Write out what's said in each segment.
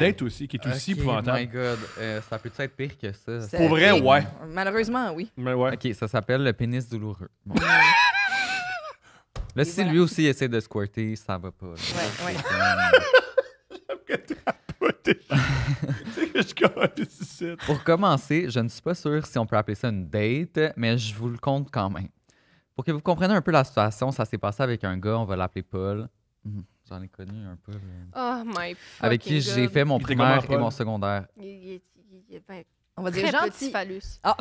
date aussi, qui est aussi My épouvantable. God, ça peut être pire que ça? C'est- Pour vrai, ouais. Malheureusement, oui. Mais ouais. Ok, ça s'appelle le pénis douloureux. Bon. Là, Et si voilà. lui aussi essaie de squirter, ça va pas. Là. Ouais. Tu sais que je connais ici. Pour commencer, je ne suis pas sûr si on peut appeler ça une date, mais je vous le compte quand même. Pour que vous compreniez un peu la situation, ça s'est passé avec un gars, on va l'appeler Paul. J'en ai connu un peu. Oh my fucking Avec qui j'ai God. fait mon Il était primaire comment, et Paul? mon secondaire. Il est ben, On va très dire petit gentil. phallus. Ah,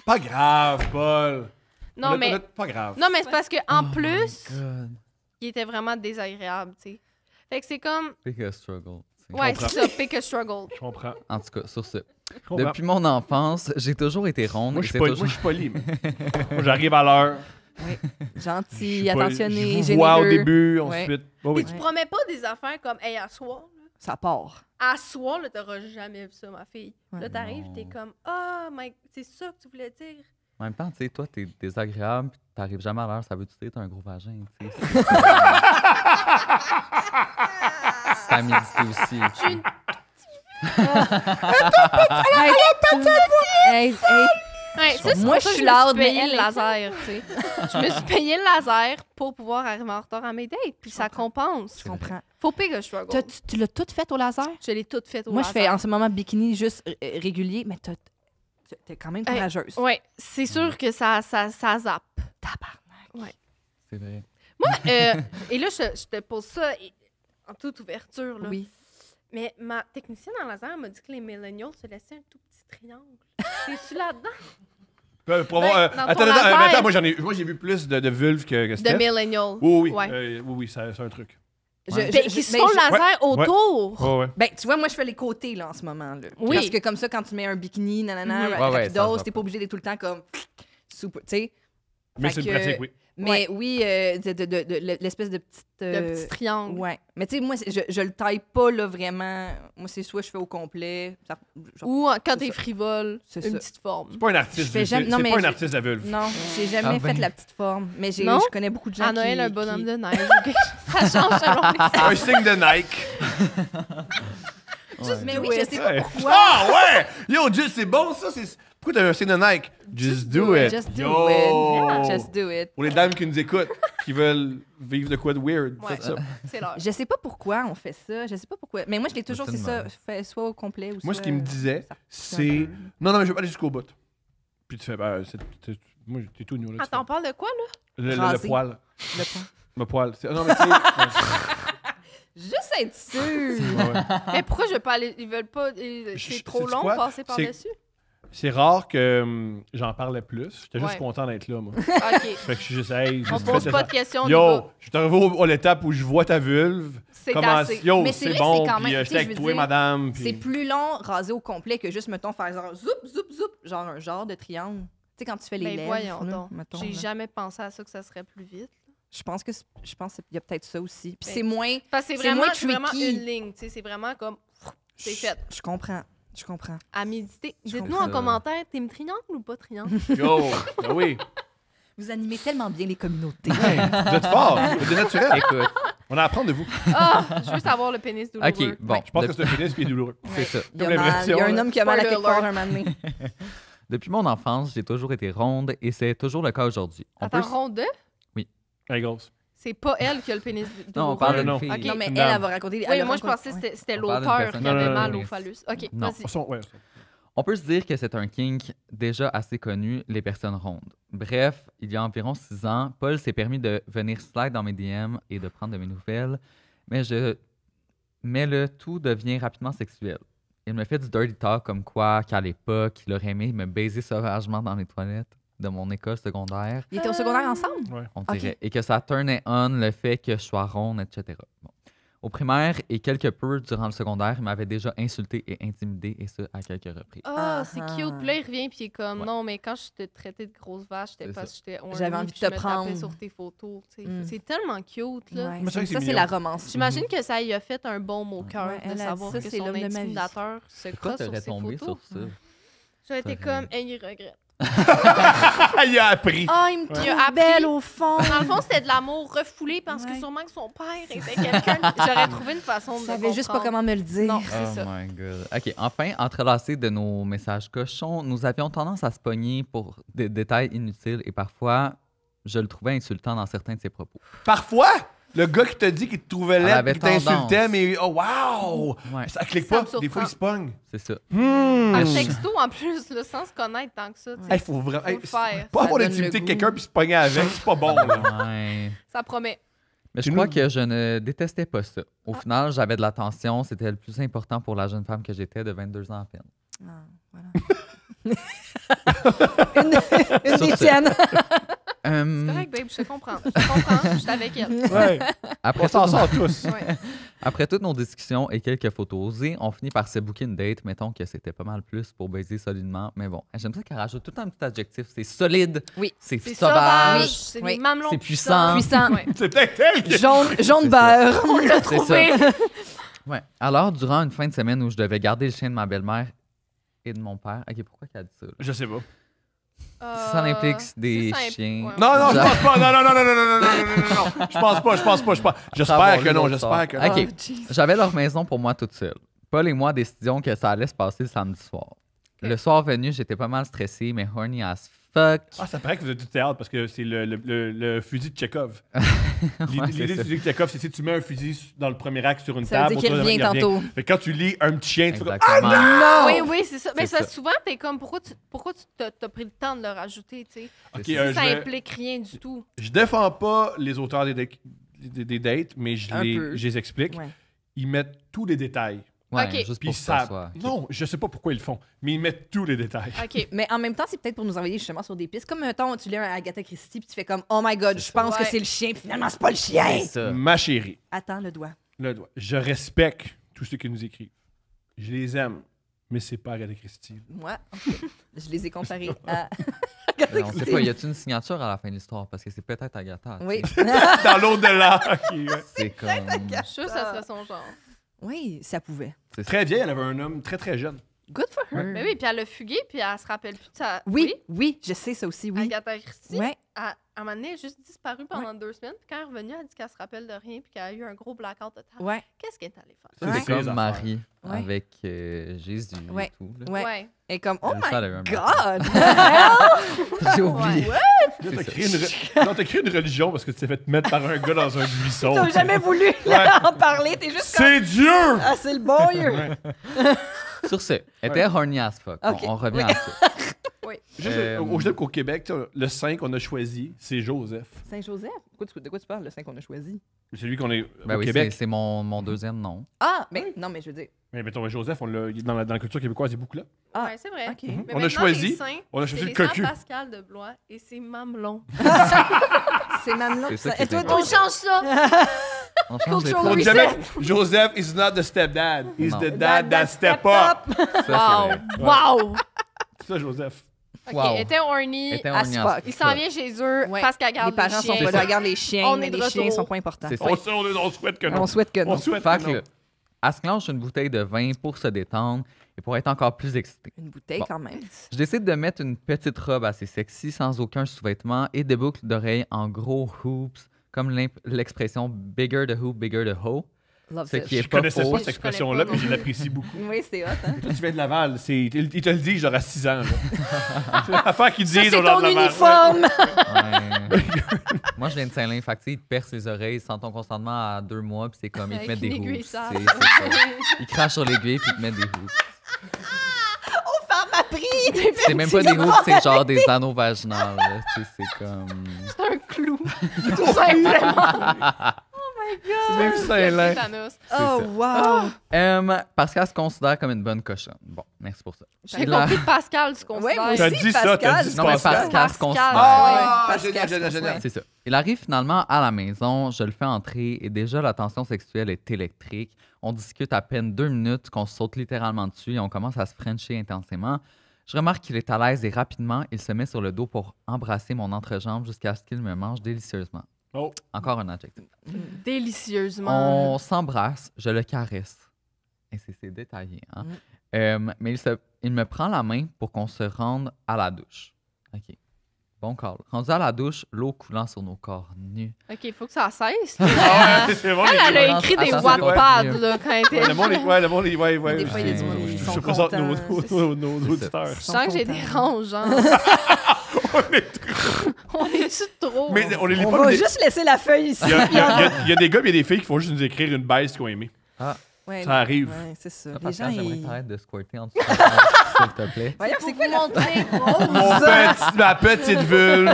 Pas grave, Paul. Non, mais... Pas grave. Non, mais c'est parce qu'en Oh plus, my God. il était vraiment désagréable, tu sais. Fait que c'est comme... Big a struggle. Ouais, comprends. c'est ça, pick a struggle. Je comprends. En tout cas, sur ce. Je comprends. Depuis mon enfance, j'ai toujours été ronde. Moi, et je c'est suis toujours... poli. Moi, j'arrive à l'heure. Je gentil, suis pas- attentionné, Je vous vois au généreux. début, Ouais. ensuite. Oh, oui. Puis tu promets pas des affaires comme, hey, à soir, là. Ça part. À soir, là, t'auras jamais vu ça, ma fille. Ouais. Là, t'arrives, Non. t'es comme, ah, mais c'est ça que tu voulais dire. En même temps, tu sais, toi, t'es désagréable, puis t'arrives jamais à l'heure, ça veut dire que t'as un gros vagin, tu sais. C'est à méditer aussi. Je suis une... Hey, Ouais, ça, c'est Moi, pour ça je que suis me loud, mais payé elle le est- laser, tu sais. Je me suis payé le laser pour pouvoir arriver en retard à mes dates, puis ça compense. je comprends. Faut pick a struggle. Tu l'as tout fait au laser? Je l'ai toute faite au Moi, je laser. fais en ce moment bikini juste régulier, mais t'es quand même courageuse. Ouais, c'est sûr que ça zappe. Tabarnak. C'est vrai. Moi, et là, je te pose ça en toute ouverture, là. Oui. Mais ma technicienne en laser m'a dit que les millennials se laissaient un tout petit triangle. T'es-tu là-dedans? Attends, ton laser. attends, moi, j'ai vu plus de vulves que De Steph. millennial. Oui, Ouais. oui, c'est un truc. Ben, qui se font le laser autour. Ouais, ouais. Ben, tu vois, moi, je fais les côtés, là, en ce moment, là. Oui. Parce que comme ça, quand tu mets un bikini, nanana, Mhm. Ouais, ouais, ça rapidos, va t'es pas. pas obligé d'être tout le temps comme... Super, tu sais. Mais Fait c'est une que- pratique, oui. Mais oui, l'espèce de petite... Le petit triangle. Ouais. Mais tu sais, moi, je le taille pas, là, vraiment. Moi, c'est soit je fais au complet... genre- Ou quand C'est t'es ça. frivole, C'est une ça. petite forme. C'est pas un artiste. Je fais jamais- C'est non, mais pas un je- artiste de vulve. Non, j'ai jamais Ah ben. fait la petite forme. Mais Non? je connais beaucoup de gens À Noël, qui... un bonhomme qui- de neige. ou quelque chose. Ça change selon les Un signe de Nike. Ouais. Mais oui, do je it. sais pas Ouais. pourquoi. Ah ouais! Yo, just, c'est bon ça. Pourquoi t'as un signe de Nike? Just do it. Just do Yo! it. Just do it. Pour les dames qui nous écoutent, qui veulent vivre de quoi de weird, Ouais. faites ça. C'est l'heure. Je sais pas pourquoi on fait ça. Je sais pas pourquoi. Mais moi, je l'ai toujours, c'est ça. Aucunement. Fait soit au complet ou Moi, ce soit- qu'il me disait, ça- c'est. Non, mais je vais pas aller jusqu'au bout. Puis tu fais, moi, t'es tout nu là. Attends, on parle de quoi, là? Le Rasé. poil. Le point. Le poil. Non, mais tu sais. Juste être sûr. ouais, ouais. Mais pourquoi je veux pas aller... Ils veulent pas... C'est trop sais-tu long quoi? de passer par-dessus? C'est rare que j'en parlais plus. J'étais juste Ouais. content d'être là, moi. OK. Fait que je suis juste, hey, On j'ai pose fait pas ça. de questions, on y Yo, va. je suis arrivé à l'étape où je vois ta vulve. C'est Comment assez. yo, Mais c'est c'est vrai bon, que c'est quand puis même- j'étais tu sais, avec je veux toi, dire, madame. Puis... C'est plus long rasé au complet que juste, mettons, faire genre zoup, zoup, zoup. Genre un genre de triangle. Tu sais, quand tu fais les Ben lèvres. voyons là, donc. mettons, J'ai là. jamais pensé à ça que ça serait plus vite. Je pense qu'il y a peut-être ça aussi. Puis Ben, c'est moins. Parce que C'est moins c'est vraiment tricky. une ligne, tu sais, c'est vraiment comme c'est Je- fait. Je comprends. Je comprends. À méditer. Je Dites-nous comprends. en commentaire, t'es triangle ou pas triangle? Yo, ben oui. Vous animez tellement bien les communautés. Hey, vous êtes fort, vous êtes naturel. Écoute, On a à apprendre de vous. Ah, je veux savoir le pénis douloureux. OK, bon. Je pense que c'est un pénis puis il est douloureux. C'est ça. Il y a Comme mal. l'impression, Il y a un là. homme qui a mal à Spoiler quelque part alert. un moment donné. Depuis mon enfance, j'ai toujours été ronde et c'est toujours le cas aujourd'hui. Attends, ronde, Hey, grosse. c'est pas elle qui a le pénis douloureux. Non, on parle d'une Non. fille. Ok. Non, mais Une elle, dame. elle va raconter. Oui, elle moi je raconte- pensais que ouais. c'était On parle d'une l'auteur personne qui avait qui a mal le au pénis. phallus. OK, Non. vas-y. Ouais. On peut se dire que c'est un kink déjà assez connu, les personnes rondes. Bref, il y a environ 6 ans, Paul s'est permis de venir slide dans mes DM et de prendre de mes nouvelles, mais le tout devient rapidement sexuel. Il me fait du dirty talk comme quoi qu'à l'époque, il aurait aimé me baiser sauvagement dans les toilettes de mon école secondaire, Ils étaient au secondaire ensemble? on Ok. dirait, et que ça turnait on le fait que je sois ronde, etc. Bon. Au primaire et quelque peu durant le secondaire, il m'avait déjà insulté et intimidé, et ça à quelques reprises. Ah, c'est Ah. cute. Puis là, il revient, puis il est comme, Ouais. non, mais quand je te traitais de grosse vache, c'était C'est parce que j'étais J'avais envie de puis te je me tapais prendre. sur tes photos. Tu sais. Mm. C'est tellement cute, là. Ouais, Mais ça, c'est c'est mignon. la romance. J'imagine que ça y a fait un bon mot au cœur Ouais, elle de a savoir dit ça, que c'est son l'homme de ma vie. intimidateur se Pourquoi crosse sur t'aurais ses tombé photos. sur ça? J'aurais été T'aurais- comme, hey, il regrette. Il a appris. Ah, il me Il a trouve appris. belle au fond. Dans le fond, c'était de l'amour refoulé parce que Ouais. sûrement que son père était quelqu'un. J'aurais trouvé une façon de Je le savais juste pas comprendre. comment me le dire. Non. Oh C'est ça. my god. OK, enfin, entrelacés de nos messages cochons, nous avions tendance à se pogner pour des détails inutiles et parfois, je le trouvais insultant dans certains de ses propos. Parfois, le gars qui t'a dit qu'il te trouvait Elle laide avait et qu'il t'insultait, tendance. mais oh wow! Ouais, Ça clique Ça pas. me Des fois, il surprend. se pogne. c'est ça. Par Hmm. texto, en plus, le sans se connaître tant que ça. tu sais. Hey, faut vraiment. Faut le faire. Pas Ça avoir donne l'intimité le avec goût. quelqu'un puis se pogner avec, c'est pas bon, là. Ouais. Ça promet. Mais je Tu crois nous- que je ne détestais pas ça. Au Ah. final, j'avais de l'attention. C'était le plus important pour la jeune femme que j'étais de 22 ans à peine. Ah, voilà. une Sur des ce. tiennes. Euh, C'est correct, babe, je te comprends. Je te comprends, je suis avec elle. Ouais. après, On s'en tout- sort tous. Ouais. après toutes nos discussions et quelques photos osées, on finit par se booker une date. Mettons que c'était pas mal plus pour baiser solidement. Mais bon, j'aime ça qu'elle rajoute tout le temps un petit adjectif. C'est solide. Oui. C'est C'est sauvage. sauvage. C'est Oui. des mamelons C'est puissant. Puissant. Ouais. C'est peut-être elle qui. Jaune beurre. On l'a C'est trouvé. Ouais. Alors, durant une fin de semaine où je devais garder le chien de ma belle-mère et de mon père. OK, pourquoi qu'elle a dit ça? Là? Je sais pas. Si ça implique des si ça impl- chiens. ouais. Non, non, je Genre- pense pas. Non, non, non, non, non, non, non, non, non, non. Je pense pas, je pense pas, je pense. J'espère Avoir que lu non, l'autre j'espère soir. que non. OK. Oh, jeez. J'avais leur maison pour moi toute seule. Paul et moi décidions que ça allait se passer le samedi soir. Le soir venu, j'étais pas mal stressé, mais horny as fuck. Ah, ça paraît que vous êtes du théâtre parce que c'est le fusil de Tchekhov. Ouais, L'idée c'est du ça. fusil de Tchekhov, c'est si tu mets un fusil dans le premier acte sur une Ça veut table. dire qu'il autour de- revient tantôt. Fait que quand tu lis un petit chien, tu fais comme, Exactement. Ah Oui, oui, c'est ça. Mais C'est ça, ça. souvent, t'es comme, pourquoi tu t'as pris le temps de le rajouter, tu sais? Ok, Si je ça vais- implique rien du tout. Je défends pas les auteurs des dates, mais Un peu. je les explique. Ouais. Ils mettent tous les détails. Ouais, Ok. juste Puis pour que ça ça. soit. Non, je sais pas pourquoi ils le font, mais ils mettent tous les détails. OK. Mais en même temps, c'est peut-être pour nous envoyer justement sur des pistes. Comme mettons, tu lis un Agatha Christie puis tu fais comme Oh my god, je pense que Ouais. c'est le chien, puis finalement c'est pas le chien. C'est ça. Ma chérie, Attends le doigt. le doigt. Je respecte tous ceux qui nous écrivent. Je les aime, mais c'est pas Agatha Christie. Moi, en tout cas, je les ai comparés à Mais Agatha on sait Christie. pas, y a-tu une signature à la fin de l'histoire? Parce que c'est peut-être Agatha. tu Oui. sais. Dans l'au-delà. Ok, ouais. C'est comme. Je suis sûre que ça serait son genre. Oui, ça pouvait. c'est ça. Très vieille, elle avait un homme très très jeune. Good for her. Mais oui, puis elle a fugué, puis elle se rappelle plus de ça. Oui, oui, je sais ça aussi, oui. Agatha Christie, Ouais. à un moment donné, elle a juste disparu pendant 2 semaines. Puis quand elle est revenue, elle a dit qu'elle se rappelle de rien, puis qu'elle a eu un gros blackout total. Ouais, Qu'est-ce qu'elle est allée faire? Ça, Ouais. c'est C'est les comme affaires. Marie Ouais. avec Jésus Ouais. et tout. là. ouais. Et comme Oh Elle aussi, elle avait my un god! J'ai oublié. Là, t'as créé une religion parce que tu t'es fait mettre par un gars dans un buisson. T'as jamais voulu en parler, t'es juste comme C'est Dieu! Ah, c'est le bon Dieu! Ouais. Sur ce, elle était horny as fuck. Bon, Ok. on revient Oui. à ça. Juste, je dis qu'au Québec, tu sais, le 5 qu'on a choisi, c'est Joseph. Saint-Joseph? De quoi tu parles, le 5 qu'on a choisi? C'est lui qu'on est Ben au oui, Québec. c'est mon deuxième nom. Ah, mais non, mais je veux dire. Mais mettons, Joseph, dans la culture québécoise, il est beaucoup là. Ah, Ouais, c'est vrai. OK. Mais On a maintenant, choisi- les saints, On a c'est choisi les le saints cocu. Pascal de Blois et c'est Mamelon. C'est Mamelon. C'est ça qui Et est toi, important. On change ça! On change les Cultural trois. On dit reset. jamais Joseph is not the stepdad. He's Non. the dad that step up. Ça, c'est Wow! vrai. Wow! C'est ça, Joseph. OK, Wow. elle était horny. Elle était as horny as fuck. fuck. Il s'en vient chez eux Ouais. parce qu'elle garde Les parents les sont chiens. pas là, regarde les chiens, On mais est de les chiens retour. sont pas importants. C'est ça. On souhaite que non. On souhaite que non. On souhaite Fait que que, non. elle se clenche une bouteille de vin pour se détendre et pour être encore plus excitée. Une bouteille Bon. quand même. Je décide de mettre une petite robe assez sexy, sans aucun sous-vêtement et des boucles d'oreilles en gros hoops, comme l'expression bigger the hoop, bigger the hoe. Love Ce it. qui est Je pas connaissais faux. pas cette expression-là, Je connais mais pas je non l'apprécie beaucoup. Oui, c'est hot, hein? Toi, tu viens de Laval. Il te le dit, genre à 6 ans. là. C'est l'affaire qu'ils Ça, disent c'est aux gens ton de Laval. uniforme! Ouais. Moi, je viens de Saint-Lin, fait que, tu sais, ils te percent les oreilles sans ton consentement à 2 mois, puis c'est comme, ils te Avec mettent des une aiguille hoops. sale. C'est ça. Ils crachent sur l'aiguille, puis ils te mettent des hoops. Femme a pris! C'est même pas des hoops, c'est genre des anneaux vaginales. là. Tu sais, c'est comme... C'est un clou. Tout simplement. Même Saint-Lin. Tétanos. Oh, wow! Parce qu'elle se considère comme une bonne cochonne. Bon, merci pour ça. J'ai La- compris Pascal, tu Ouais, considères. moi T'as aussi, dit ça, t'as Pascal. dit Non, mais Pascal. Pascal se considère. Ah, Ouais, génial, Pascal, génial, génial. C'est ça. Il arrive finalement à la maison, je le fais entrer et déjà la tension sexuelle est électrique. On discute à peine 2 minutes, qu'on se saute littéralement dessus et on commence à se frencher intensément. Je remarque qu'il est à l'aise et rapidement, il se met sur le dos pour embrasser mon entrejambe jusqu'à ce qu'il me mange délicieusement. Oh. Encore un adjectif. Délicieusement. On s'embrasse, je le caresse. Et c'est détaillé. Hein? Mais il me prend la main pour qu'on se rende à la douche. OK. Bon call. Rendu à la douche, l'eau coulant sur nos corps nus. OK, faut que ça cesse. Ah ouais, c'est bon. Elle les a gars. écrit des Attends, Wattpad ouais. là, quand elle était. Ouais, le monde, ouais. Des fois, il y a du monde, ils sont Je présente contents. nos auditeurs. Je sens que j'ai des ronges, genre. On est trop- On est-tu trop? Mais on les lit On pas. va mais juste laisser la feuille ici. il y a des gars et des filles qui font juste nous écrire une baisse qu'ils ont aimé. Ouais, Ça arrive. Ouais, c'est ça. Là, Les gens, j'aimerais ils... t'arrêter de squirter en dessous de ta table, s'il te plaît. Voyons, Pour c'est vous quoi la... montrer. Ma petite vulve.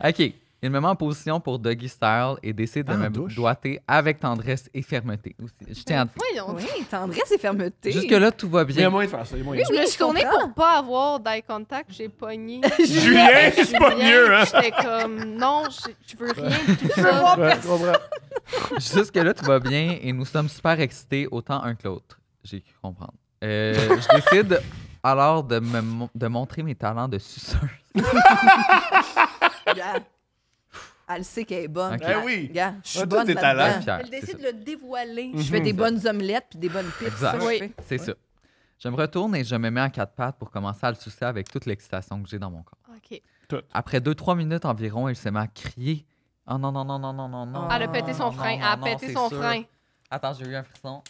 OK. Il me met en position pour doggy style et décide de Ah, me douche. doigter avec tendresse et fermeté aussi. Je tiens à dire. Voyons. Oui, tendresse et fermeté. Jusque-là, tout va Il y a bien. moyen de faire ça. Il y a moyen. Je me suis je tournée comprends. pour pas avoir d'eye contact, j'ai pogné. Julien, c'est pas Julien, mieux, hein? J'étais comme, non, je veux rien de tout ça. Ouais, je comprends. Jusque-là, tout va bien et nous sommes super excités, autant un que l'autre. J'ai cru comprendre. Je décide alors de montrer mes talents de suceuse. Regarde. Elle sait qu'elle est bonne. Ok. Ben oui. Regarde, je suis Ah, toi, bonne tes là-dedans. talents. Fier, Elle c'est décide ça. de le dévoiler. Je fais des bonnes omelettes puis des bonnes pizzas. Exact. ça, je Oui. fais. C'est ça. Je me retourne et je me mets à quatre pattes pour commencer à le sucer avec toute l'excitation que j'ai dans mon corps. OK. Après 2-3 minutes environ, il se met à crier. Oh non, non, non, non, non, non, non. Elle a pété son non, frein. non, Elle a non, pété c'est son sûr. frein. Attends, j'ai eu un frisson.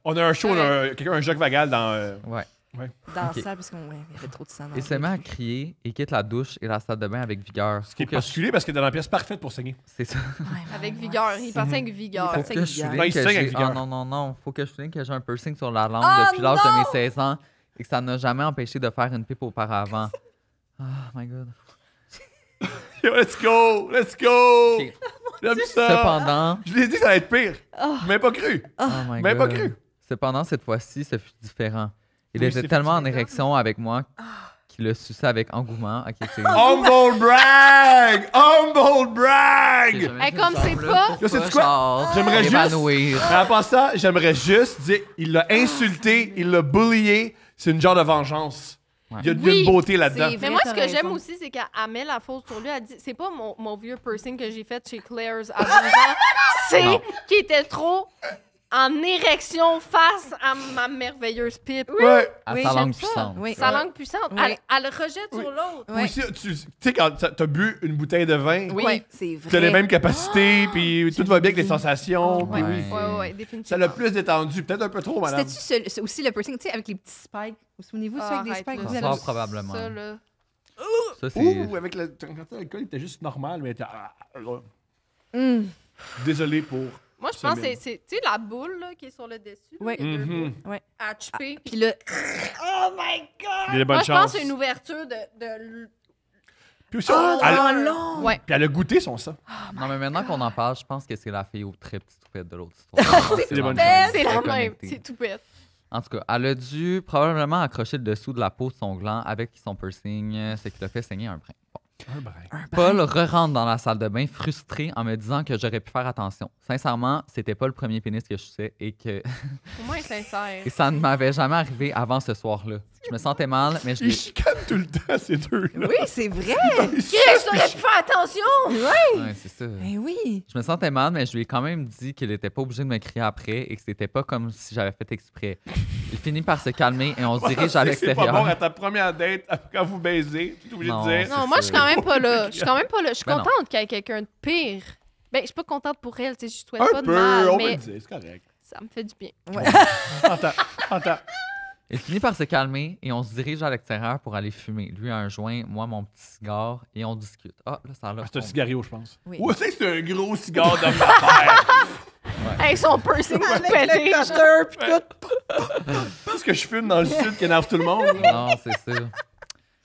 On a un show, on a quelqu'un, un Jacques Vagal dans. Ouais. Dans Ok. la salle, parce qu'il y avait trop de sang. dans Il se le met à truc. crier et quitte la douche et la salle de bain avec vigueur. Ce qui est Faut que particulier parce que t'es dans la pièce parfaite pour saigner. C'est ça. Ouais, Avec ouais, vigueur. ouais. Il pensait avec vigueur. Faut c'est que je vigueur. souligne Non, il que saigne avec j'ai... vigueur. Ah non, non, non. Faut que je souligne que j'ai un piercing sur la langue Oh depuis l'âge de non! mes 16 ans et que ça n'a jamais empêché de faire une pipe auparavant. Oh my God. Yo, let's go! Let's go! Ok. J'aime ça! Cependant... Je l'ai dit que ça allait être pire. Oh. Mais pas cru. Oh my Mais pas God. cru. Cependant, cette fois-ci, ce fut différent. Il Oui, était c'est tellement en différent. érection avec moi qu'il le suçait avec engouement. Ok, c'est... Humble brag! Humble brag! Hey, comme c'est pas- Là, sais-tu quoi? J'aimerais juste- évanouir. Mais à part ça, j'aimerais juste dire, il l'a insulté, il l'a bullyé. C'est une genre de vengeance. Ouais. Il y a Oui, une beauté là-dedans. c'est- Mais moi, ce T'as que j'aime raison. aussi, c'est qu'elle met la faute sur lui. Elle dit c'est pas mon vieux piercing que j'ai fait chez Claire's à 12 ans, c'est Non. qu'il était trop en érection face à ma merveilleuse pipe. Ouais. À Oui, sa j'aime langue ça. puissante. Oui. Sa langue puissante. Oui. Elle le rejette sur l'autre. Ouais. Aussi, tu sais, quand t'as bu une bouteille de vin, Oui, c'est vrai. t'as les mêmes capacités, puis tout va bien avec les sensations. Oh, puis ouais. oui. Ouais, Ça définitivement. l'a plus détendu. Peut-être un peu trop, madame. C'était-tu aussi le piercing, tu sais, avec les petits spikes? Vous souvenez-vous, ça, avec des Arrête, spikes? là. Vous Ça avez- sort probablement. Ça, là. Ça, c'est... Ouh, avec le. Quand t'as l'alcool, il était juste normal, mais Hum. désolé pour. Moi, je pense que Semaine. c'est tu sais, la boule là, qui est sur le dessus. Ouais. là, les deux Mhm. boules, HP. Puis là, Oh my God! Il y a de bonnes Moi, je pense chances. que c'est une ouverture de... Puis aussi, oh, elle, dans long! Ouais. puis elle a goûté son sang. Non, mais maintenant qu'on en parle, je pense que c'est la fille aux très petites toupettes de l'autre histoire. des bonnes vraiment C'est la très même. connecté. C'est tout bête. En tout cas, elle a dû probablement accrocher le dessous de la peau de son gland avec son piercing, ce qui l'a fait saigner un brin. Bon. Un brin. Paul re-rentre dans la salle de bain frustré en me disant que j'aurais pu faire attention. Sincèrement, c'était pas le premier pénis que je suçais et que Au moins, sincère. et ça ne m'avait jamais arrivé avant ce soir-là. Je me sentais mal, mais je Ils l'ai... chicanent tout le temps, ces deux-là. Oui, c'est vrai! Chris, t'aurais pu faire attention! Ouais, c'est ça. Ben oui! Je me sentais mal, mais je lui ai quand même dit qu'il était pas obligé de me crier après et que c'était pas comme si j'avais fait exprès. Il finit par se calmer et on se dirige à C'est pas l'extérieur. bon à ta première date, quand vous baisez, tu es obligé Non, de dire. Non, moi, je suis quand même pas là. Je suis quand même pas là. Je suis Ben non. contente qu'il y ait quelqu'un de pire. Ben, je suis pas contente pour elle. Tu sais, je souhaite Un pas de peu, mal, on va mais le dire, c'est correct. ça me fait du bien. Ouais. Attends. Il finit par se calmer et on se dirige à l'extérieur pour aller fumer. Lui un joint, moi mon petit cigare et on discute. Ah, là, ça a l'air C'est un bon. cigario, je pense. Oui. Ou c'est un gros cigare d'homme d'affaires. Hey, son piercing tout Avec pété. le genre. cutter, puis tout. Parce que je fume dans le sud qui énerve tout le monde. là. Non, c'est ça.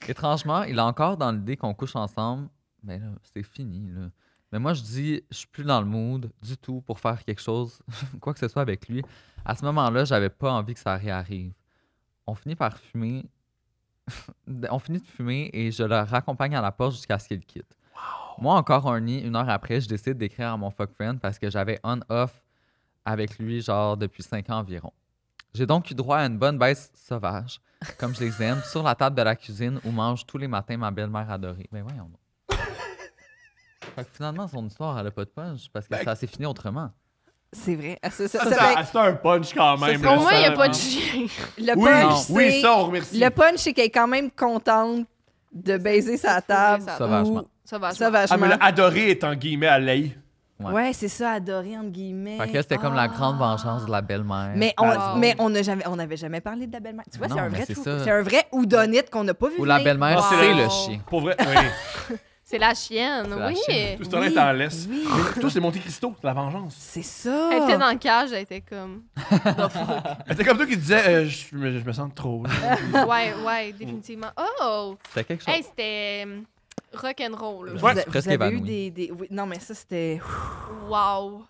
Étrangement, il a encore dans l'idée qu'on couche ensemble. Mais là, c'est fini, là. Mais moi, je dis, je suis plus dans le mood du tout pour faire quelque chose, quoi que ce soit avec lui. À ce moment-là, j'avais pas envie que ça réarrive. On finit par fumer. On finit de fumer et je le raccompagne à la porte jusqu'à ce qu'il quitte. Moi, encore un nid, une heure après, je décide d'écrire à mon fuck friend parce que j'avais on-off avec lui, genre, depuis 5 ans environ. J'ai donc eu droit à une bonne baisse sauvage, comme je les aime, sur la table de la cuisine où mange tous les matins ma belle-mère adorée. Ben voyons donc. Fait que finalement, son histoire, elle a pas de punch parce que Ben, ça s'est fini autrement. C'est vrai. Ça Ça, fait- c'est un punch quand même. Au là, moins, il n'y a ça, pas de là. chien. Le Oui, punch, oui, c'est... ça, on remercie. Le punch, c'est qu'elle est quand même contente de baiser sa table. Ça Ça vachement. Ça va. Ça Ah, vachement. mais le adoré est en guillemets à l'œil. Ouais, c'est ça, adoré, entre guillemets. Fait que c'était comme la grande Ah. vengeance de la belle-mère. Mais Wow. on n'avait jamais parlé de la belle-mère. Tu vois, Non, c'est un mais vrai c'est trou- ça. c'est un vrai houdonite qu'on n'a pas vu Ou la venir. belle-mère, Ah, c'est c'est le- le chien. Pour vrai, oui. C'est la chienne, C'est la oui. chienne. Tout ce temps-là est en laisse. Oui. Mais toi, c'est Monte Cristo, c'est la vengeance. C'est ça. Elle était dans le cage, elle était comme. C'était comme toi qui disais, je me sens trop. là. Ouais, définitivement. Oh! C'était quelque chose. Hey, c'était rock'n'roll. Ouais. Vous Presque avez eu évanoui. des... Oui, non, mais ça, c'était... Wow!